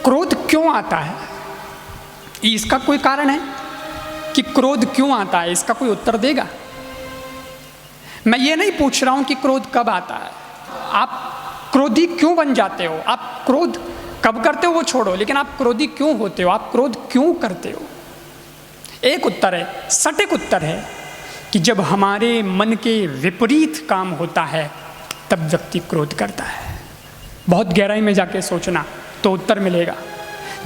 क्रोध क्यों आता है? इसका कोई कारण है कि क्रोध क्यों आता है? इसका कोई उत्तर देगा? मैं ये नहीं पूछ रहा हूं कि क्रोध कब आता है, आप क्रोधी क्यों बन जाते हो, आप क्रोध कब करते हो वो छोड़ो, लेकिन आप क्रोधी क्यों होते हो, आप क्रोध क्यों करते हो? एक उत्तर है, सटीक उत्तर है कि जब हमारे मन के विपरीत काम होता है तब व्यक्ति क्रोध करता है। बहुत गहराई में जाके सोचना तो उत्तर मिलेगा।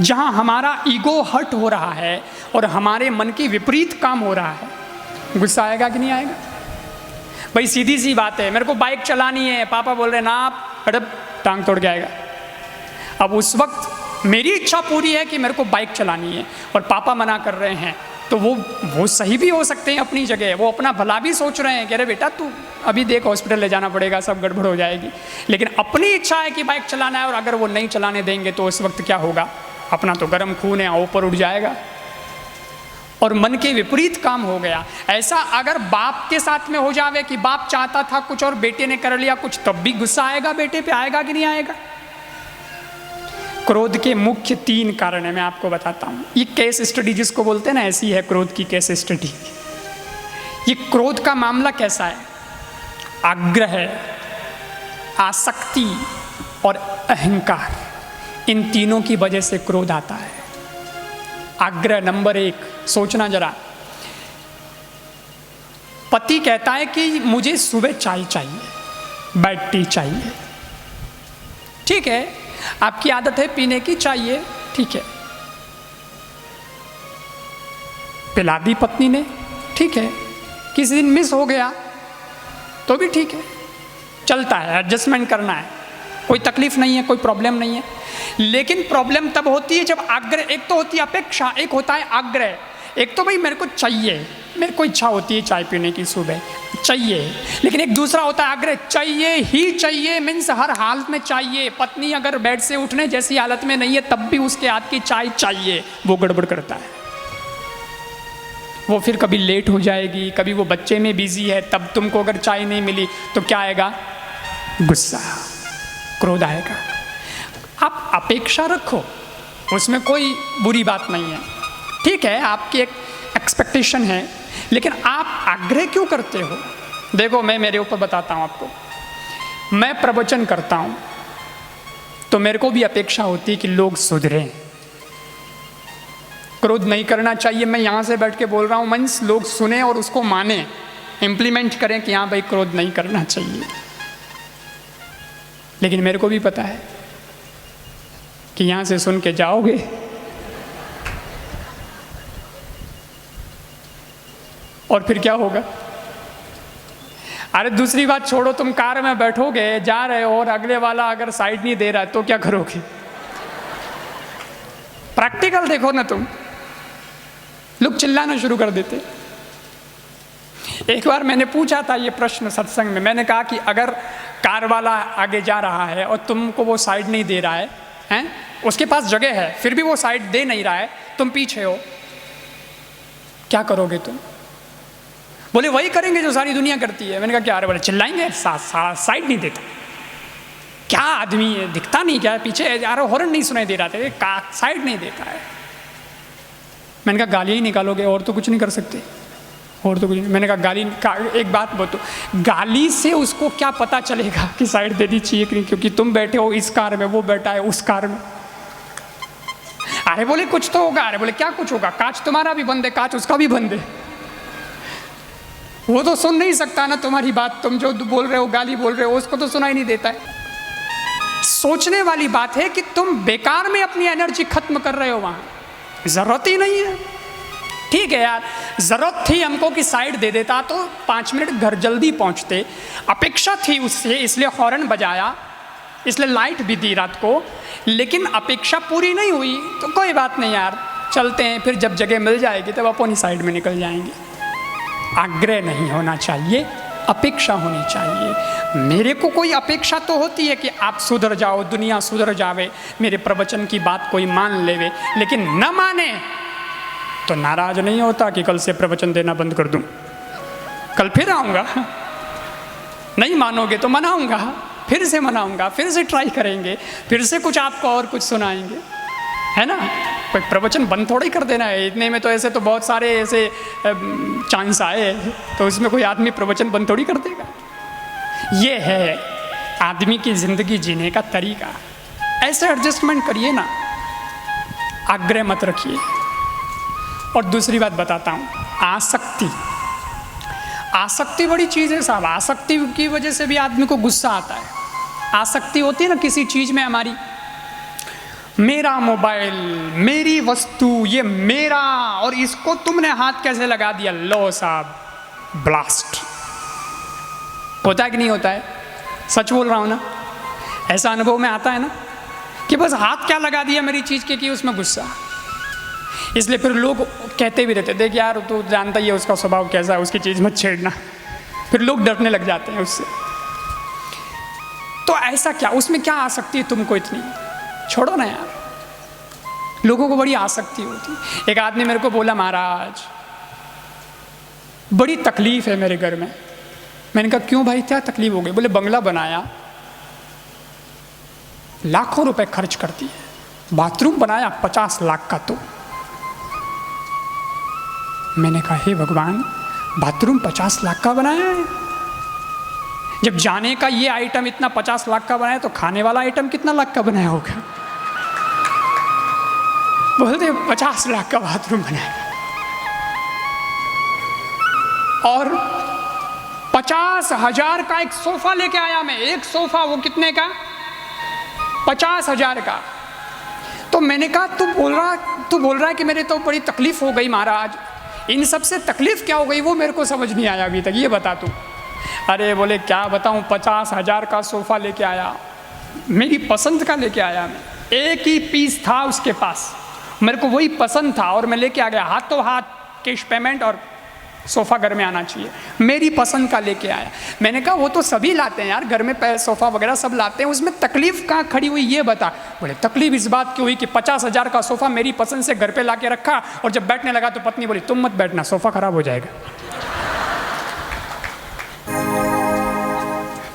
जहाँ हमारा ईगो हर्ट हो रहा है और हमारे मन के विपरीत काम हो रहा है, गुस्सा आएगा कि नहीं आएगा? भाई सीधी सी बात है, मेरे को बाइक चलानी है, पापा बोल रहे ना आप टांग तोड़ के आएगा। अब उस वक्त मेरी इच्छा पूरी है कि मेरे को बाइक चलानी है और पापा मना कर रहे हैं, तो वो सही भी हो सकते हैं अपनी जगह, वो अपना भला भी सोच रहे हैं कि अरे बेटा तू अभी देख हॉस्पिटल ले जाना पड़ेगा, सब गड़बड़ हो जाएगी। लेकिन अपनी इच्छा है कि बाइक चलाना है और अगर वो नहीं चलाने देंगे तो उस वक्त क्या होगा? अपना तो गर्म खून है, ऊपर उठ जाएगा और मन के विपरीत काम हो गया। ऐसा अगर बाप के साथ में हो जावे कि बाप चाहता था कुछ और बेटे ने कर लिया कुछ, तब भी गुस्सा आएगा बेटे पे, आएगा कि नहीं आएगा? क्रोध के मुख्य 3 कारण है, मैं आपको बताता हूँ। ये केस स्टडी जिसको बोलते हैं ना, ऐसी है क्रोध की केस स्टडी। ये क्रोध का मामला कैसा है? आग्रह, आसक्ति और अहंकार, इन तीनों की वजह से क्रोध आता है। आग्रह नंबर 1, सोचना जरा। पति कहता है कि मुझे सुबह चाय चाहिए, बेड टी चाहिए, ठीक है, आपकी आदत है पीने की, चाहिए, ठीक है, पिला दी पत्नी ने, ठीक है, किसी दिन मिस हो गया तो भी ठीक है, चलता है, एडजस्टमेंट करना है, कोई तकलीफ नहीं है, कोई प्रॉब्लम नहीं है। लेकिन प्रॉब्लम तब होती है जब आग्रह, एक तो होती है अपेक्षा, एक होता है आग्रह। एक तो भाई मेरे को चाहिए, मेरे को इच्छा होती है चाय पीने की सुबह, चाहिए, लेकिन एक दूसरा होता है आग्रह, चाहिए ही चाहिए, मीन्स हर हालत में चाहिए। पत्नी अगर बेड से उठने जैसी हालत में नहीं है तब भी उसके हाथ की चाय चाहिए, वो गड़बड़ करता है। वो फिर कभी लेट हो जाएगी, कभी वो बच्चे में बिजी है, तब तुमको अगर चाय नहीं मिली तो क्या आएगा? गुस्सा, क्रोध आएगा। आप अपेक्षा रखो, उसमें कोई बुरी बात नहीं है, ठीक है, आपकी एक एक्सपेक्टेशन है, लेकिन आप आग्रह क्यों करते हो? देखो मैं मेरे ऊपर बताता हूँ आपको। मैं प्रवचन करता हूँ तो मेरे को भी अपेक्षा होती है कि लोग सुधरें, क्रोध नहीं करना चाहिए। मैं यहाँ से बैठ के बोल रहा हूँ, मीन्स लोग सुने और उसको माने, इम्प्लीमेंट करें कि हाँ भाई क्रोध नहीं करना चाहिए। लेकिन मेरे को भी पता है कि यहाँ से सुन के जाओगे और फिर क्या होगा? अरे दूसरी बात छोड़ो, तुम कार में बैठोगे, जा रहे हो और अगले वाला अगर साइड नहीं दे रहा है तो क्या करोगे? प्रैक्टिकल देखो ना तुम, लोग चिल्लाना शुरू कर देते। एक बार मैंने पूछा था ये प्रश्न सत्संग में, मैंने कहा कि अगर कार वाला आगे जा रहा है और तुमको वो साइड नहीं दे रहा है, हैं? उसके पास जगह है फिर भी वो साइड दे नहीं रहा है, तुम पीछे हो, क्या करोगे तुम? बोले वही करेंगे जो सारी दुनिया करती है। मैंने कहा क्या? अरे बोले चिल्लाएंगे, साइड नहीं देता, क्या आदमी है, दिखता नहीं क्या पीछे, यार हॉर्न नहीं सुनाई दे रहा था, साइड नहीं देता है। मैंने कहा गाली ही निकालोगे, और तो कुछ नहीं कर सकते, और तो कुछ नहीं। मैंने कहा गाली एक बात बोलो, गाली से उसको क्या पता चलेगा कि साइड देनी चाहिए कि नहीं, क्योंकि तुम बैठे हो इस कार में, वो बैठा है उस कार में। अरे बोले कुछ तो होगा। अरे बोले क्या कुछ होगा? कांच तुम्हारा भी बंद है, कांच उसका भी बंद है, वो तो सुन नहीं सकता ना तुम्हारी बात, तुम जो बोल रहे हो, गाली बोल रहे हो, उसको तो सुनाई नहीं देता है। सोचने वाली बात है कि तुम बेकार में अपनी एनर्जी खत्म कर रहे हो, वहां जरूरत ही नहीं है। ठीक है यार, जरूरत थी हमको कि साइड दे देता तो 5 मिनट घर जल्दी पहुंचते, अपेक्षा थी उससे इसलिए हॉर्न बजाया, इसलिए लाइट भी दी रात को, लेकिन अपेक्षा पूरी नहीं हुई तो कोई बात नहीं यार, चलते हैं, फिर जब जगह मिल जाएगी तब अपनी साइड में निकल जाएंगे। आग्रह नहीं होना चाहिए, अपेक्षा होनी चाहिए। मेरे को कोई अपेक्षा तो होती है कि आप सुधर जाओ, दुनिया सुधर जावे, मेरे प्रवचन की बात कोई मान लेवे, लेकिन न माने तो नाराज नहीं होता कि कल से प्रवचन देना बंद कर दूं, कल फिर आऊँगा। नहीं मानोगे तो मनाऊंगा, फिर से मनाऊंगा, फिर से ट्राई करेंगे, फिर से कुछ आपको और कुछ सुनाएंगे। है ना, कोई प्रवचन बंद थोड़ा ही कर देना है इतने में। तो ऐसे तो बहुत सारे ऐसे चांस आए, तो इसमें कोई आदमी प्रवचन बंद थोड़ी कर देगा। ये है आदमी की ज़िंदगी जीने का तरीका। ऐसे एडजस्टमेंट करिए ना, आग्रह मत रखिए। और दूसरी बात बताता हूँ, आसक्ति। आसक्ति बड़ी चीज़ है साहब। आसक्ति की वजह से भी आदमी को गुस्सा आता है। आसक्ति होती है ना किसी चीज़ में हमारी, मेरा मोबाइल, मेरी वस्तु, ये मेरा, और इसको तुमने हाथ कैसे लगा दिया, लो साहब ब्लास्ट। होता है कि नहीं होता है? सच बोल रहा हूँ ना, ऐसा अनुभव में आता है ना कि बस हाथ क्या लगा दिया मेरी चीज़ के, कि उसमें गुस्सा। इसलिए फिर लोग कहते भी रहते, देख यार तू जानता ही है उसका स्वभाव कैसा है, उसकी चीज़ मत छेड़ना। फिर लोग डरने लग जाते हैं उससे। तो ऐसा क्या, उसमें क्या आसक्ति है तुमको इतनी? छोड़ो ना यार, लोगों को बड़ी आसक्ति होती। एक आदमी मेरे को बोला, महाराज बड़ी तकलीफ है मेरे घर में। मैंने कहा क्यों भाई, क्या तकलीफ हो गई? बोले बंगला बनाया, लाखों रुपए खर्च करती है, बाथरूम बनाया 50 लाख का। तो मैंने कहा हे भगवान, बाथरूम 50 लाख का बनाया है? जब जाने का ये आइटम इतना 50 लाख का बनाया, तो खाने वाला आइटम कितना लाख का बनाया होगा? बोलते 50 लाख का बाथरूम बनाया। और 50,000 का एक सोफा लेके आया मैं। एक सोफा, वो कितने का? 50,000 का। तो मैंने कहा तू बोल रहा है कि मेरे तो बड़ी तकलीफ हो गई महाराज। इन सब से तकलीफ क्या हो गई वो मेरे को समझ नहीं आया अभी तक, ये बता तू। अरे बोले क्या बताऊं, 50,000 का सोफा लेके आया, मेरी पसंद का लेके आया मैं। एक ही पीस था उसके पास, मेरे को वही पसंद था और मैं लेके आ गया। हाथों हाथ कैश पेमेंट और सोफ़ा घर में आना चाहिए, मेरी पसंद का लेके आया। मैंने कहा वो तो सभी लाते हैं यार, घर में सोफ़ा वगैरह सब लाते हैं, उसमें तकलीफ कहाँ खड़ी हुई ये बता। बोले तकलीफ इस बात की हुई कि 50,000 का सोफ़ा मेरी पसंद से घर पे ला के रखा, और जब बैठने लगा तो पत्नी बोली तुम मत बैठना, सोफ़ा खराब हो जाएगा।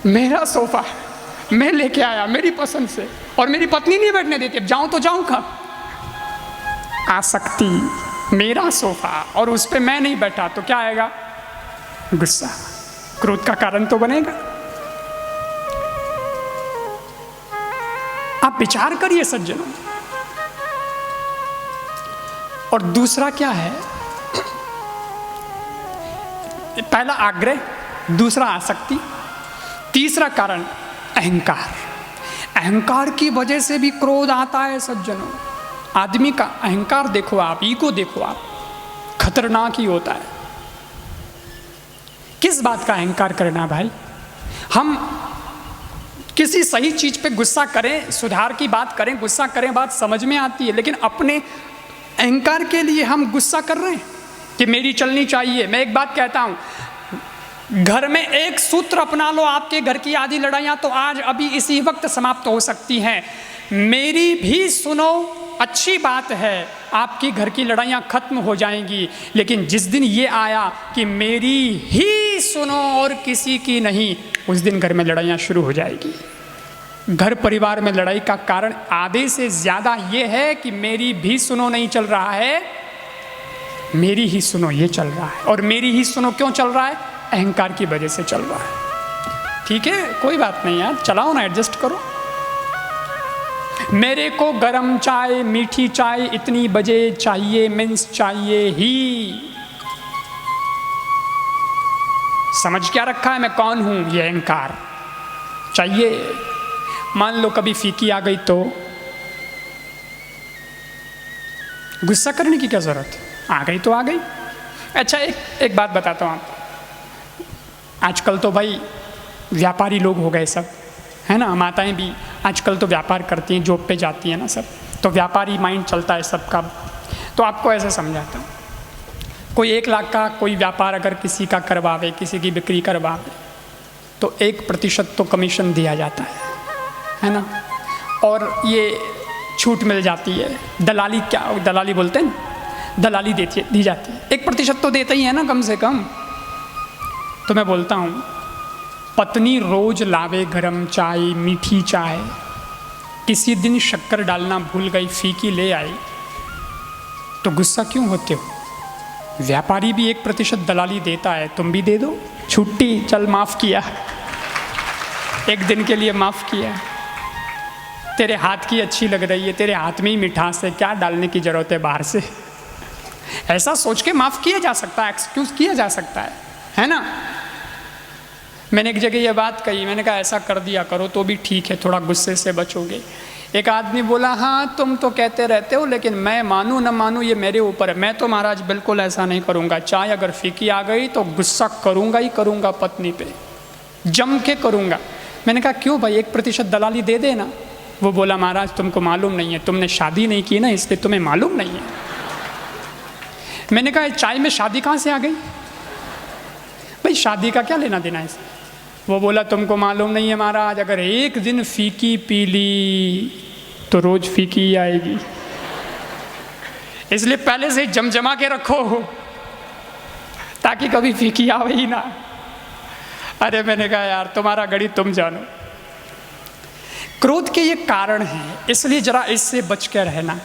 मेरा सोफ़ा मैं लेके आया मेरी पसंद से, और मेरी पत्नी नहीं बैठने देती, अब जाऊँ तो जाऊँ कहाँ? आसक्ति, मेरा सोफा और उस पर मैं नहीं बैठा तो क्या आएगा? गुस्सा, क्रोध का कारण तो बनेगा। आप विचार करिए सज्जनों। और दूसरा क्या है? पहला आग्रह, दूसरा आसक्ति, तीसरा कारण अहंकार। अहंकार की वजह से भी क्रोध आता है सज्जनों। आदमी का अहंकार देखो आप, ईगो देखो आप, खतरनाक ही होता है। किस बात का अहंकार करना भाई? हम किसी सही चीज पे गुस्सा करें, सुधार की बात करें, गुस्सा करें, बात समझ में आती है, लेकिन अपने अहंकार के लिए हम गुस्सा कर रहे हैं कि मेरी चलनी चाहिए। मैं एक बात कहता हूं, घर में एक सूत्र अपना लो, आपके घर की आधी लड़ाइयां तो आज अभी इसी वक्त समाप्त हो सकती हैं। मेरी भी सुनो, अच्छी बात है, आपकी घर की लड़ाइयाँ खत्म हो जाएंगी, लेकिन जिस दिन ये आया कि मेरी ही सुनो और किसी की नहीं, उस दिन घर में लड़ाइयाँ शुरू हो जाएगी। घर परिवार में लड़ाई का कारण आधे से ज़्यादा ये है कि मेरी भी सुनो नहीं चल रहा है, मेरी ही सुनो ये चल रहा है। और मेरी ही सुनो क्यों चल रहा है? अहंकार की वजह से चल रहा है। ठीक है, कोई बात नहीं यार, चलाओ ना, एडजस्ट करो। मेरे को गरम चाय, मीठी चाय इतनी बजे चाहिए, मीन्स चाहिए ही। समझ क्या रखा है मैं कौन हूं? ये अहंकार चाहिए। मान लो कभी फीकी आ गई तो गुस्सा करने की क्या जरूरत? आ गई तो आ गई। अच्छा, एक बात बताता हूं आपको। आजकल तो भाई व्यापारी लोग हो गए सब, है ना। माताएं भी आजकल तो व्यापार करती हैं, जॉब पे जाती हैं ना सब, तो व्यापारी माइंड चलता है सबका। तो आपको ऐसे समझाता हूँ, कोई 1 लाख का कोई व्यापार अगर किसी का करवावे, किसी की बिक्री करवावे, तो 1% तो कमीशन दिया जाता है ना। और ये छूट मिल जाती है, दलाली, क्या दलाली बोलते हैं, दलाली दी जाती है। 1% तो देते ही है ना कम से कम। तो मैं बोलता हूँ, पत्नी रोज लावे गरम चाय, मीठी चाय, किसी दिन शक्कर डालना भूल गई, फीकी ले आई, तो गुस्सा क्यों होते हो? व्यापारी भी 1% दलाली देता है, तुम भी दे दो, छुट्टी, चल माफ़ किया, एक दिन के लिए माफ़ किया, तेरे हाथ की अच्छी लग रही है, तेरे हाथ में ही मिठास है, क्या डालने की ज़रूरत है बाहर से। ऐसा सोच के माफ़ किया जा सकता है, एक्सक्यूज़ किया जा सकता है ना। मैंने एक जगह ये बात कही, मैंने कहा ऐसा कर दिया करो तो भी ठीक है, थोड़ा गुस्से से बचोगे। एक आदमी बोला, हाँ तुम तो कहते रहते हो, लेकिन मैं मानूँ न मानूँ ये मेरे ऊपर है, मैं तो महाराज बिल्कुल ऐसा नहीं करूँगा, चाय अगर फीकी आ गई तो गुस्सा करूँगा ही करूँगा, पत्नी पे जम के करूँगा। मैंने कहा क्यों भाई, 1% दलाली दे देना। वो बोला, महाराज तुमको मालूम नहीं है, तुमने शादी नहीं की ना, इसलिए तुम्हें मालूम नहीं है। मैंने कहा चाय में शादी कहाँ से आ गई भाई, शादी का क्या लेना देना है। वो बोला, तुमको मालूम नहीं है महाराज, अगर एक दिन फीकी पी ली तो रोज फीकी ही आएगी, इसलिए पहले से जमजमा के रखो ताकि कभी फीकी आवे ही ना। अरे मैंने कहा यार तुम्हारा गणित तुम जानो। क्रोध के ये कारण हैं, इसलिए जरा इससे बच के रहना।